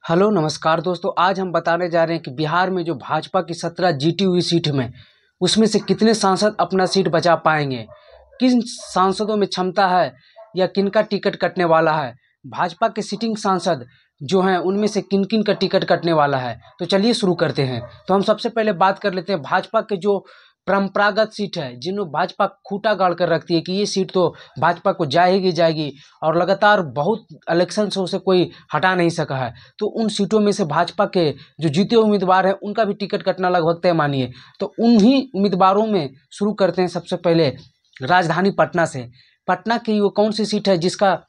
Hello नमस्कार दोस्तों, आज हम बताने जा रहे हैं कि बिहार में जो भाजपा की 17 जीती हुई सीट में उसमें से कितने सांसद अपना सीट बचा पाएंगे, किन सांसदों में क्षमता है या किनका टिकट कटने वाला है, भाजपा के सिटिंग सांसद जो हैं उनमें से किन किन का टिकट कटने वाला है। तो चलिए शुरू करते हैं। तो हम सबसे पहले बात कर लेते हैं भाजपा के जो परंपरागत सीट है, जिन्होंने भाजपा खूंटा गाड़ कर रखती है कि ये सीट तो भाजपा को जाएगी जाएगी और लगातार बहुत इलेक्शन से उसे कोई हटा नहीं सका है। तो उन सीटों में से भाजपा के जो जीते हुए उम्मीदवार हैं उनका भी टिकट कटना लगभग तय मानिए। तो उन्हीं उम्मीदवारों में शुरू करते हैं सबसे पहले राजधानी पटना से। पटना की वो कौन सी सीट है जिसका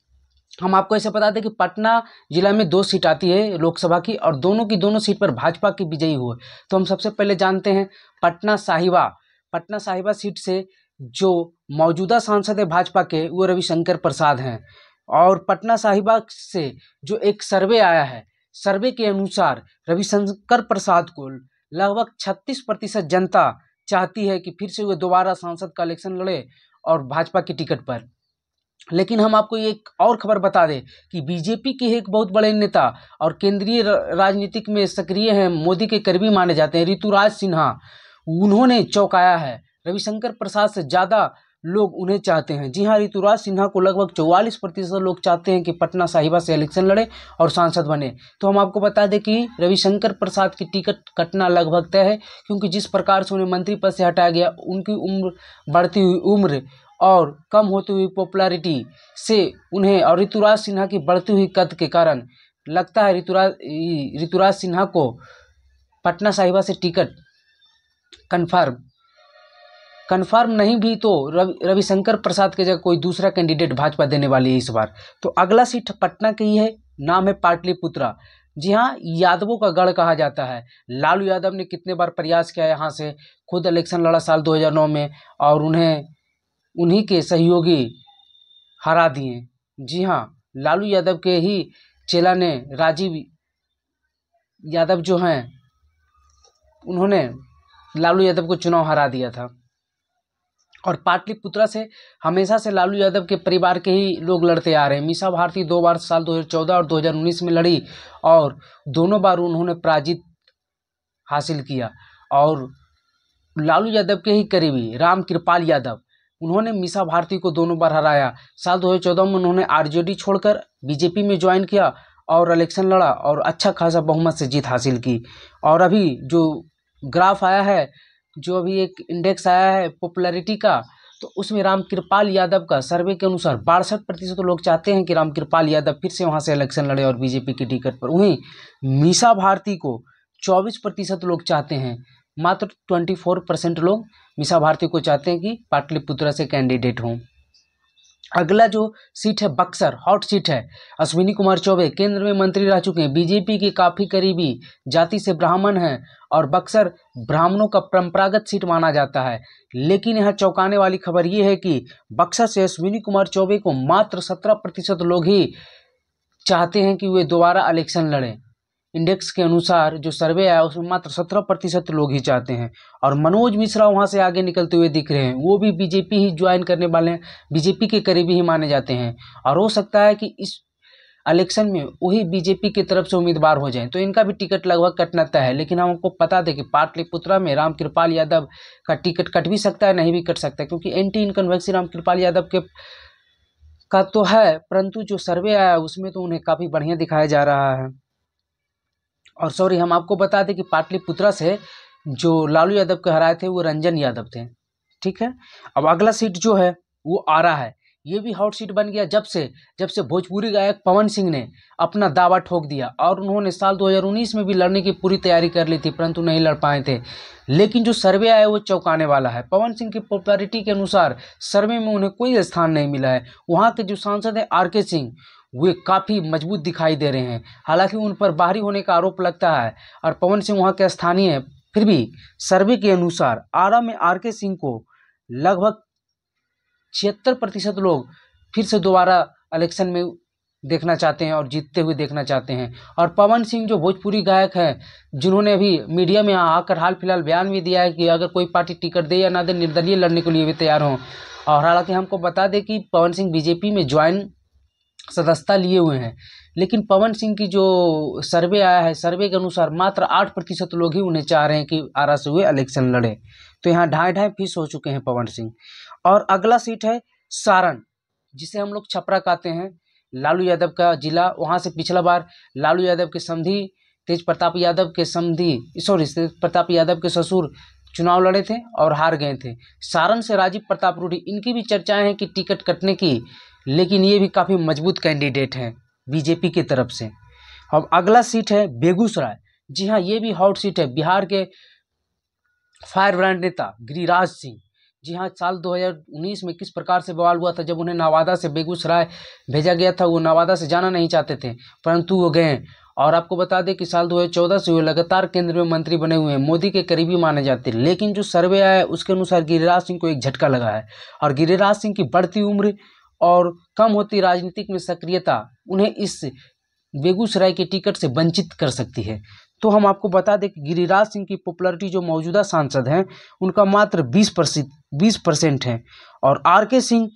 हम आपको ऐसे बता दें कि पटना जिला में 2 सीट आती है लोकसभा की और दोनों की दोनों सीट पर भाजपा की विजयी हुए। तो हम सबसे पहले जानते हैं पटना साहिबा सीट से जो मौजूदा सांसद है भाजपा के वो रविशंकर प्रसाद हैं। और पटना साहिबा से जो एक सर्वे आया है, सर्वे के अनुसार रविशंकर प्रसाद को लगभग 36% जनता चाहती है कि फिर से वे दोबारा सांसद का इलेक्शन लड़े और भाजपा की टिकट पर। लेकिन हम आपको एक और खबर बता दें कि बीजेपी के एक बहुत बड़े नेता और केंद्रीय राजनीतिक में सक्रिय हैं, मोदी के करीबी माने जाते हैं, ऋतुराज सिन्हा, उन्होंने चौंकाया है। रविशंकर प्रसाद से ज़्यादा लोग उन्हें चाहते हैं। जी हाँ, ऋतुराज सिन्हा को लगभग 44% लोग चाहते हैं कि पटना साहिबा से इलेक्शन लड़े और सांसद बने। तो हम आपको बता दें कि रविशंकर प्रसाद की टिकट कटना लगभग तय है, क्योंकि जिस प्रकार से उन्हें मंत्री पद से हटाया गया, उनकी बढ़ती हुई उम्र और कम होती हुई पॉपुलैरिटी से उन्हें और ऋतुराज सिन्हा की बढ़ती हुई कद के कारण लगता है ऋतुराज सिन्हा को पटना साहिबा से टिकट कन्फर्म नहीं भी तो रविशंकर प्रसाद के जगह कोई दूसरा कैंडिडेट भाजपा देने वाली है इस बार। तो अगला सीट पटना की ही है, नाम है पाटलिपुत्रा। जी हाँ, यादवों का गढ़ कहा जाता है। लालू यादव ने कितने बार प्रयास किया यहाँ से, खुद इलेक्शन लड़ा साल 2009 में और उन्हीं के सहयोगी हरा दिए। जी हाँ, लालू यादव के ही चेला ने राजीव यादव जो हैं उन्होंने लालू यादव को चुनाव हरा दिया था। और पाटलिपुत्रा से हमेशा से लालू यादव के परिवार के ही लोग लड़ते आ रहे हैं। मीसा भारती 2 बार साल 2014 और 2019 में लड़ी और दोनों बार उन्होंने पराजित हासिल किया। और लालू यादव के ही करीबी राम कृपाल यादव, उन्होंने मीसा भारती को दोनों बार हराया। साल 2014 में उन्होंने आरजेडी छोड़कर बीजेपी में ज्वाइन किया और इलेक्शन लड़ा और अच्छा खासा बहुमत से जीत हासिल की। और अभी जो ग्राफ आया है, जो अभी एक इंडेक्स आया है पॉपुलैरिटी का, तो उसमें रामकृपाल यादव का सर्वे के अनुसार 62% लोग चाहते हैं कि रामकृपाल यादव फिर से वहां से इलेक्शन लड़े और बीजेपी की टिकट पर। वहीं मीसा भारती को 24% लोग चाहते हैं। मात्र 24% लोग मीसा भारती को चाहते हैं कि पाटलिपुत्रा से कैंडिडेट हों। अगला जो सीट है बक्सर, हॉट सीट है। अश्विनी कुमार चौबे केंद्र में मंत्री रह चुके हैं, बीजेपी के काफ़ी करीबी, जाति से ब्राह्मण हैं और बक्सर ब्राह्मणों का परंपरागत सीट माना जाता है। लेकिन यहाँ चौंकाने वाली खबर ये है कि बक्सर से अश्विनी कुमार चौबे को मात्र 17% लोग ही चाहते हैं कि वे दोबारा इलेक्शन लड़ें। इंडेक्स के अनुसार जो सर्वे आया उसमें मात्र 17% लोग ही चाहते हैं। और मनोज मिश्रा वहां से आगे निकलते हुए दिख रहे हैं, वो भी बीजेपी ही ज्वाइन करने वाले हैं, बीजेपी के करीबी ही माने जाते हैं। और हो सकता है कि इस इलेक्शन में वही बीजेपी की तरफ से उम्मीदवार हो जाएं, तो इनका भी टिकट लगभग कटना तय है। लेकिन हम आपको बता दें कि पाटलिपुत्रा में रामकृपाल यादव का टिकट कट भी सकता है, नहीं भी कट सकता है, क्योंकि एंटी इनकन्वेंसी रामकृपाल यादव के का तो है, परंतु जो सर्वे आया उसमें तो उन्हें काफ़ी बढ़िया दिखाया जा रहा है। और सॉरी, हम आपको बता दें कि पाटलिपुत्रा से जो लालू यादव को हराए थे वो रंजन यादव थे। ठीक है, अब अगला सीट जो है वो आरा है। ये भी हॉट सीट बन गया जब से भोजपुरी गायक पवन सिंह ने अपना दावा ठोक दिया और उन्होंने साल 2019 में भी लड़ने की पूरी तैयारी कर ली थी, परंतु नहीं लड़ पाए थे। लेकिन जो सर्वे आया वो चौंकाने वाला है। पवन सिंह की पॉपुलैरिटी के अनुसार सर्वे में उन्हें कोई स्थान नहीं मिला है। वहाँ के जो सांसद हैं आर के सिंह, वे काफ़ी मजबूत दिखाई दे रहे हैं। हालांकि उन पर बाहरी होने का आरोप लगता है और पवन सिंह वहाँ के स्थानीय हैं, फिर भी सर्वे के अनुसार आरा में आर के सिंह को लगभग 76% लोग फिर से दोबारा इलेक्शन में देखना चाहते हैं और जीतते हुए देखना चाहते हैं। और पवन सिंह जो भोजपुरी गायक हैं, जिन्होंने अभी मीडिया में आकर हाल फिलहाल बयान भी दिया है कि अगर कोई पार्टी टिकट दे या ना दे, निर्दलीय लड़ने के लिए भी तैयार हों। और हालांकि हमको बता दें कि पवन सिंह बीजेपी में ज्वाइन सदस्यता लिए हुए हैं, लेकिन पवन सिंह की जो सर्वे आया है, सर्वे के अनुसार मात्र 8% लोग ही उन्हें चाह रहे हैं कि आरा से हुए इलेक्शन लड़े। तो यहाँ 2.5 हो चुके हैं पवन सिंह। और अगला सीट है सारण, जिसे हम लोग छपरा कहते हैं, लालू यादव का जिला। वहाँ से पिछला बार लालू यादव के समधी तेज प्रताप यादव के ससुर चुनाव लड़े थे और हार गए थे। सारण से राजीव प्रताप रूडी, इनकी भी चर्चाएं हैं कि टिकट कटने की, लेकिन ये भी काफ़ी मजबूत कैंडिडेट हैं बीजेपी की तरफ से। अब अगला सीट है बेगूसराय। जी हाँ, ये भी हॉट सीट है। बिहार के फायर ब्रांड नेता गिरिराज सिंह, जी हाँ, साल 2019 में किस प्रकार से बवाल हुआ था जब उन्हें नवादा से बेगूसराय भेजा गया था। वो नवादा से जाना नहीं चाहते थे, परंतु वो गए। और आपको बता दें कि साल 2014 से वो लगातार केंद्र में मंत्री बने हुए हैं, मोदी के करीबी माने जाते हैं। लेकिन जो सर्वे आया है उसके अनुसार गिरिराज सिंह को एक झटका लगा है, और गिरिराज सिंह की बढ़ती उम्र और कम होती राजनीतिक में सक्रियता उन्हें इस बेगूसराय के टिकट से वंचित कर सकती है। तो हम आपको बता दें कि गिरिराज सिंह की पॉपुलैरिटी जो मौजूदा सांसद हैं उनका मात्र 20% है, और आर.के. सिंह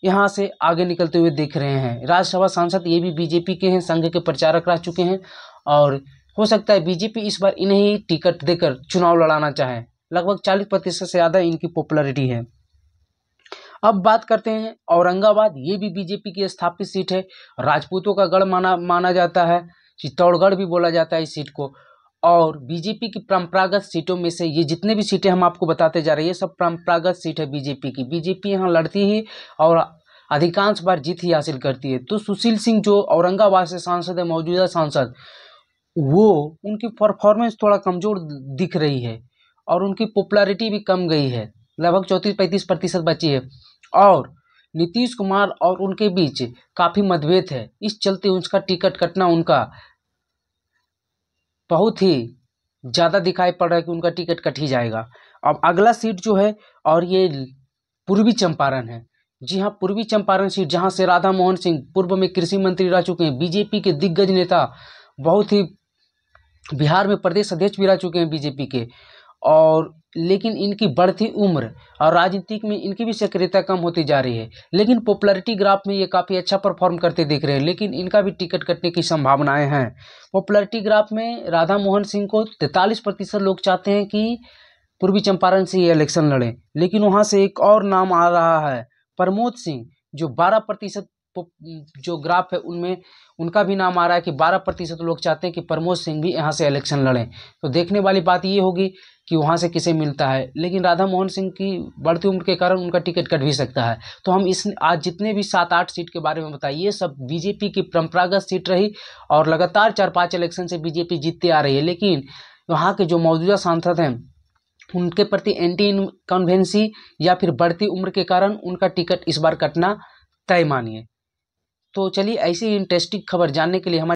यहाँ से आगे निकलते हुए दिख रहे हैं। राज्यसभा सांसद ये भी बीजेपी के हैं, संघ के प्रचारक रह चुके हैं, और हो सकता है बीजेपी इस बार इन्हें ही टिकट देकर चुनाव लड़ाना चाहे। लगभग 40% से ज़्यादा इनकी पॉपुलैरिटी है। अब बात करते हैं औरंगाबाद। ये भी बीजेपी की स्थापित सीट है, राजपूतों का गढ़ माना जाता है, चित्तौड़गढ़ भी बोला जाता है इस सीट को। और बीजेपी की परंपरागत सीटों में से ये जितने भी सीटें हम आपको बताते जा रहे हैं, ये सब परंपरागत सीट है बीजेपी की। बीजेपी यहाँ लड़ती ही और अधिकांश बार जीत ही हासिल करती है। तो सुशील सिंह जो औरंगाबाद से सांसद है, मौजूदा सांसद, वो उनकी परफॉर्मेंस थोड़ा कमजोर दिख रही है और उनकी पॉपुलैरिटी भी कम गई है, लगभग 34-35% बची है। और नीतीश कुमार और उनके बीच काफ़ी मतभेद है, इस चलते उसका टिकट कटना उनका बहुत ही ज़्यादा दिखाई पड़ रहा है कि उनका टिकट कट ही जाएगा। अब अगला सीट जो है, और ये पूर्वी चंपारण है। जी हाँ, पूर्वी चंपारण सीट, जहाँ से राधा मोहन सिंह पूर्व में कृषि मंत्री रह चुके हैं, बीजेपी के दिग्गज नेता, बहुत ही बिहार में प्रदेश अध्यक्ष भी रह चुके हैं बीजेपी के। और लेकिन इनकी बढ़ती उम्र और राजनीतिक में इनकी भी सक्रियता कम होती जा रही है, लेकिन पॉपुलैरिटी ग्राफ में ये काफ़ी अच्छा परफॉर्म करते दिख रहे हैं, लेकिन इनका भी टिकट कटने की संभावनाएं हैं। पॉपुलैरिटी ग्राफ में राधा मोहन सिंह को 43% लोग चाहते हैं कि पूर्वी चंपारण से ये इलेक्शन लड़ें, लेकिन वहाँ से एक और नाम आ रहा है, प्रमोद सिंह, जो 12% जो ग्राफ है उनमें उनका भी नाम आ रहा है कि 12% लोग चाहते हैं कि प्रमोद सिंह भी यहाँ से इलेक्शन लड़ें। तो देखने वाली बात ये होगी कि वहाँ से किसे मिलता है, लेकिन राधा मोहन सिंह की बढ़ती उम्र के कारण उनका टिकट कट भी सकता है। तो हम आज जितने भी 7-8 सीट के बारे में बताइए, ये सब बीजेपी की परंपरागत सीट रही और लगातार 4-5 इलेक्शन से बीजेपी जीतती आ रही है, लेकिन वहाँ के जो मौजूदा सांसद हैं उनके प्रति एंटी इनकन्वेंसी या फिर बढ़ती उम्र के कारण उनका टिकट इस बार कटना तय मानिए। तो चलिए, ऐसी इंटरेस्टिंग खबर जानने के लिए हमारे